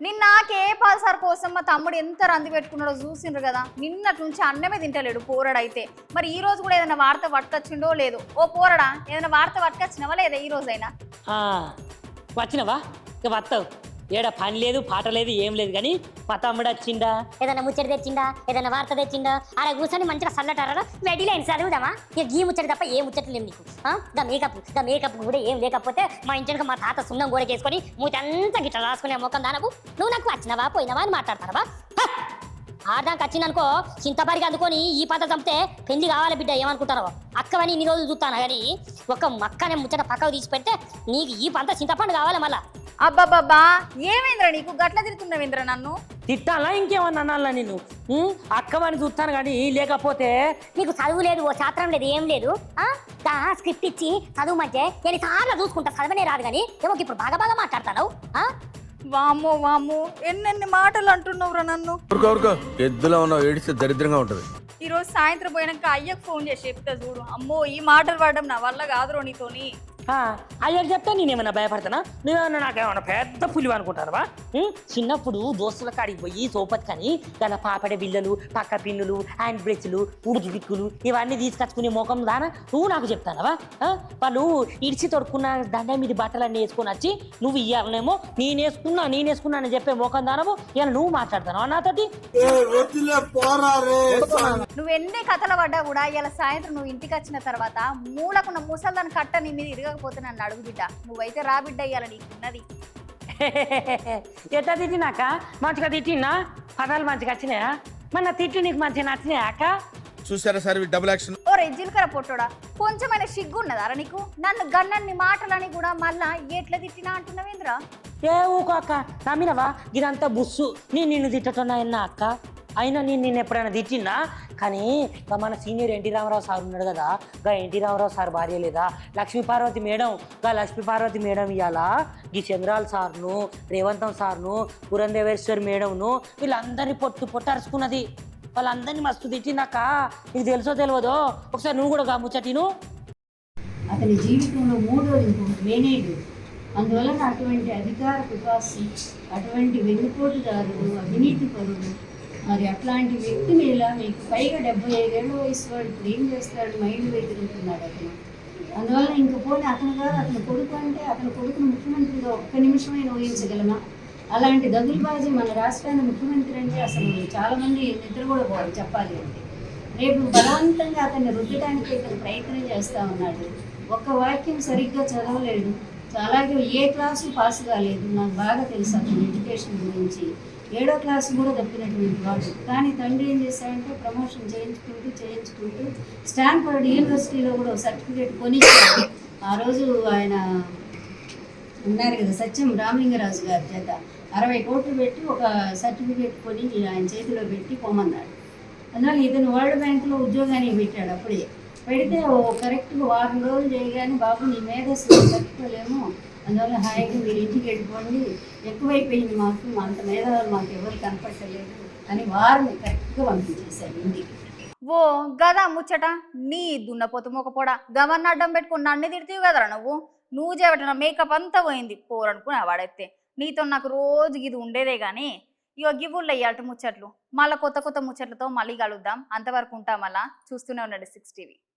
నిన్న కేపాల్సార్ కోసం మా తమ్ముడు ఎంత రంది పెట్టుకున్నాడో చూసిండ్రు కదా. నిన్నటి నుంచి అన్నమే తింటలేడు పోరడైతే. మరి ఈ రోజు కూడా ఏదైనా వార్త పట్టుకొచ్చిండో లేదో. ఓ పోరడా, ఏదైనా వార్త పట్టుకొచ్చినవా లేదా ఈ రోజైనా? వచ్చినవా? ఇక వస్తావు. ఏడా పని లేదు, పాట లేదు, ఏం లేదు. కానీ మా తమ్ముడు వచ్చిండా, ఏదైనా ముచ్చట తెచ్చిండా, ఏదైనా వార్త తెచ్చిండా, ఆడ కూర్చొని మంచిగా సల్లటారా వెడిలైన్ చదువుదామా? ఇక ఈ ముచ్చట తప్ప ఏ ముచ్చట లేవు నీకు. గా మేకప్ కూడా ఏం లేకపోతే మా ఇంటికి మా తాత సున్నం గోడకేసుకొని మూతంతా గిట్లా రాసుకునే ముఖం దానకు నువ్వు నాకు వచ్చినవా పోయినవా అని మాట్లాడతారా? ఆడదానికి వచ్చిందనుకో చింతపరికి అందుకొని ఈ పాత చంపితే పెళ్లి కావాలి బిడ్డ ఏమనుకుంటారో. అక్కవని ఇన్ని రోజులు చూస్తాను కానీ ఒక మక్కనే ముచ్చట పక్కకు తీసి పెడితే నీకు ఈ పంత చింతపండు కావాలి మళ్ళా. అబ్బాబ్బా, ఏమైందిరా నీకు గట్ల తిరుగుతున్నావేంద్ర? నన్ను తిట్టాలా ఇంకేమన్నా అనాలా? నేను అక్కవని చూస్తాను కానీ లేకపోతే నీకు చదువు లేదు, ఓ శాస్త్రం లేదు, ఏం లేదు. స్క్రిప్ట్ ఇచ్చి చదువు మంచి ఎన్నిసార్లు చూసుకుంటా, చదవనే రాదు కానీ ఏమో ఇప్పుడు బాగా బాగా మాట్లాడతాను. వామ్మో వామ్మో, ఎన్నెన్ని మాటలు అంటున్నావురా నన్ను. ఎద్దులో ఉన్న ఏడిస్తే దరిద్రంగా ఉంటది. ఈ రోజు సాయంత్రం పోయినాక అయ్యకు ఫోన్ చేసి చెప్తా చూడు. అమ్మో, ఈ మాటలు పడడం నా వల్ల కాదురో నీతోని. అయ్యకి చెప్తే నేనేమన్నా భయపడతానా? నువ్వేమన్నా నాకేమన్నా పెద్ద పులివి అనుకుంటానవా? చిన్నప్పుడు దోస్తుల కాడికి పోయి సోపతి కానీ దాని పాపడే బిల్లలు, పక్క పిన్నులు, హ్యాండ్ బ్రష్లు, ఉడుకు దిక్కులు ఇవన్నీ తీసుకొచ్చుకునే ముఖం దానా నువ్వు నాకు చెప్తానవా? వాళ్ళు ఇడిచి తొడుక్కున్న దండ మీద బట్టలన్నీ వేసుకొని వచ్చి నువ్వు ఇయ్యాలనేమో నేనేసుకున్నా అని చెప్పే ముఖం దానవు ఇలా నువ్వు మాట్లాడతానవా నాతోటి? నువ్వు ఎన్ని కథలు పడ్డా కూడా ఇలా సాయంత్రం నువ్వు ఇంటికి వచ్చిన తర్వాత మూలకున్న ముసల్దాన్ని కట్ట నీ మీద ఇరగకపోతే నన్ను అడుగు బిడ్డ. నువ్వైతే రా బిడ్డ, ఇయ్యాల నీకున్నది. ఎట్లా తిట్టినాక? మంచిగా తిట్టినా? పదాలు మంచిగా వచ్చినాయా? మన తిట్టి నీకు మంచిగా నచ్చినాయా అక్క? చూసారా సార్ డబుల్ యాక్షన్. ఓ రెజ్జిల్కర పొట్టోడా, కొంచెమైనా సిగ్గు ఉన్నదారా నీకు? నన్ను గన్నన్ని మాటలని కూడా మళ్ళా ఎట్లా తిట్టినా అంటున్నావేంద్రా? ఏ ఊకో అక్క, నమ్మినవా? ఇదంతా బుస్సు. నిన్ను తిట్టటున్నా అక్క. అయినా నేను ఎప్పుడైనా తిట్టినా? కానీ మన సీనియర్ ఎన్టీ రామారావు సార్ ఉన్నాడు కదా, గా ఎన్టీ రామారావు సార్ భార్య లేదా లక్ష్మీపార్వతి మేడం, గా లక్ష్మీపార్వతి మేడం ఇవాళ ఈ చంద్రాల సార్ను, రేవంతం సార్ను, పురంధేశ్వరి మేడంను వీళ్ళందరినీ పొట్టు అరుచుకున్నది. వాళ్ళందరినీ మస్తు తిట్టినాక నీకు తెలుసో తెలియదో ఒకసారి నువ్వు కూడా ముచ్చటిను. అతని జీవితంలో మూడోది లేనేడు. అందువలన అటువంటి అధికార పిపాసి, అటువంటి వెన్నుపోటుదారుడు, అవినీతి పరుడు, మరి అట్లాంటి వ్యక్తి మీద మీకు పైగా 75 ఏళ్ళ వయసు వాడు ఇప్పుడు ఏం చేస్తాడు? మైండ్ పోయి తిరుగుతున్నాడు అతను. అందువల్ల ఇంక పోనీ అతను కాదు, అతని కొడుకు అంటే అతని కొడుకును ముఖ్యమంత్రిగా ఒక్క నిమిషమైన ఊహించగలమా? అలాంటి దగులుబాజీ మన రాష్ట్రాన్ని ముఖ్యమంత్రి అంటే అసలు చాలామంది నిద్ర కూడా పోవాలి చెప్పాలి అంటే. రేపు బలవంతంగా అతన్ని రుద్దడానికి ఇతను ప్రయత్నం చేస్తూ ఉన్నాడు. ఒక్క వాక్యం సరిగ్గా చదవలేడు, అలాగే ఏ క్లాసు పాస్ కాలేదు. నాకు బాగా తెలుసు అతని ఎడ్యుకేషన్ గురించి. 7వ క్లాసు కూడా తప్పినటువంటి వాడు. కానీ తండ్రి ఏం చేశాడంటే ప్రమోషన్ చేయించుకుంటూ స్టాన్ఫర్డ్ యూనివర్సిటీలో కూడా సర్టిఫికేట్ కొనిచ్చాడు. ఆ రోజు ఆయన ఉన్నారు కదా సత్యం రామలింగరాజు గారి చేత 60 కోట్లు పెట్టి ఒక సర్టిఫికేట్ కొని ఆయన చేతిలో పెట్టి పొమ్మన్నాడు. అందువల్ల ఇతను వరల్డ్ బ్యాంకులో ఉద్యోగానికి పెట్టాడు. అప్పుడే పెడితే కరెక్ట్గా వారం రోజులు చేయగానే బాబు నీ మేధస్సు తట్టుకోలేము, అందువల్ల హాయిగా మీరు ఇంటికి వెళ్ళిపోండి, ఎక్కువైపోయింది మాకు, అంత మేధావులు మాకు ఎవరు కనపట్టలేదు అని వారిని కరెక్ట్గా పంపించేశారు ఇంటికి. ఓ గదా ముచ్చట, నీ దున్నపోతు మొకపోడా గవర్న అడ్డం పెట్టుకుని నన్ను తిడుతీవి కదరా నువ్వు చేయబట్టిన మేకప్ అంతా పోయింది పోరనుకుని వాడైతే. నీతో నాకు రోజు ఇది ఉండేదే కానీ ఇగో గివ్వుళ్ళు అయ్యాట ముచ్చట్లు. మళ్ళీ కొత్త ముచ్చట్లతో మళ్ళీ కలుద్దాం. అంతవరకు ఉంటాం. మళ్ళా చూస్తూనే ఉండండి 6 టీవీ.